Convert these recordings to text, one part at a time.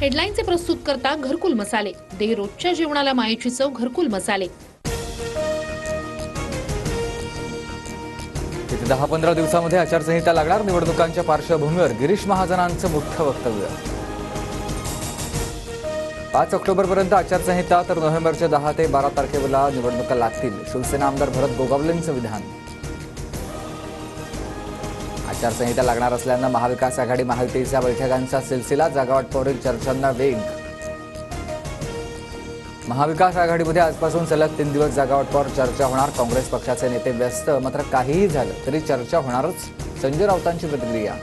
हेडलाईनचे प्रस्तुत करता घरकुल मसाले. दे रोजच्या जेवणाला मायेची चव घरकुल मसाले. येत्या 10-15 दिवसांमध्ये आचारसंहिता लागणार. निवडणुकांच्या पार्श्वभूमीवर गिरीश महाजनांचं मोठं वक्तव्य. 5 ऑक्टोबरपर्यंत आचारसंहिता, तर नोव्हेंबरच्या 10 ते 12 तारखेला निवडणुका लागतील. शिवसेना आमदार भरत गोगावलेंचं विधान. आचारसंहिता लागणार असल्यानं महाविकास आघाडी महायुतीच्या बैठकांचा सिलसिला, जागावाटपावरील चर्चांना वेग. महाविकास आघाडीमध्ये आजपासून सलग 3 दिवस जागावाटपावर चर्चा होणार. काँग्रेस पक्षाचे नेते व्यस्त, मात्र काहीही झालं तरी चर्चा होणारच. संजय राऊतांची प्रतिक्रिया.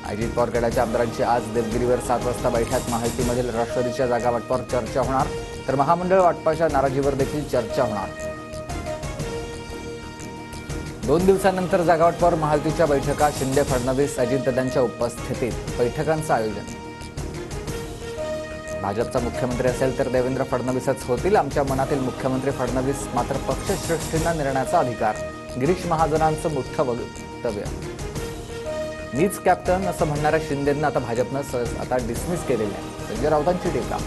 अजित पवार गटाच्या आमदारांची आज देवगिरीवर 7 वाजता बैठक. महायुतीमधील राष्ट्रवादीच्या जागावाटपावर चर्चा होणार, तर महामंडळ वाटपाच्या नाराजीवर देखील चर्चा होणार. 2 दिवसांनंतर जागावाटपावर महायुतीच्या बैठका. शिंदे, फडणवीस, अजितदादांच्या उपस्थितीत बैठकांचं आयोजन. भाजपचा मुख्यमंत्री असेल तर देवेंद्र फडणवीसच होतील. आमच्या मनातील मुख्यमंत्री फडणवीस, मात्र पक्षश्रेष्ठींना निर्णयाचा अधिकार. गिरीश महाजनांचं मोठं वक्तव्य. मीच कॅप्टन असं म्हणणाऱ्या शिंदेंना आता भाजपनं आता डिसमिस केलेलं आहे. संजय राऊतांची टीका.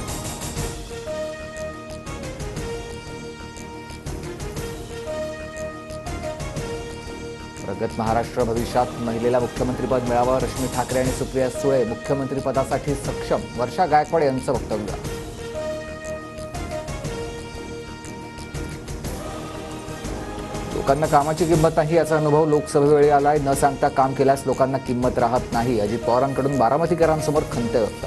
प्रगत महाराष्ट्र भविष्यात महिलेला मुख्यमंत्रीपद मिळावं. रश्मी ठाकरे आणि सुप्रिया सुळे मुख्यमंत्रीपदासाठी सक्षम. वर्षा गायकवाड यांचं वक्तव्य. लोकांना कामाची किंमत नाही याचा अनुभव लोकसभेवेळी आलाय. न सांगता काम केल्यास लोकांना किंमत राहत नाही. अजित पवारांकडून बारामतीकरांसमोर खंत व्यक्त.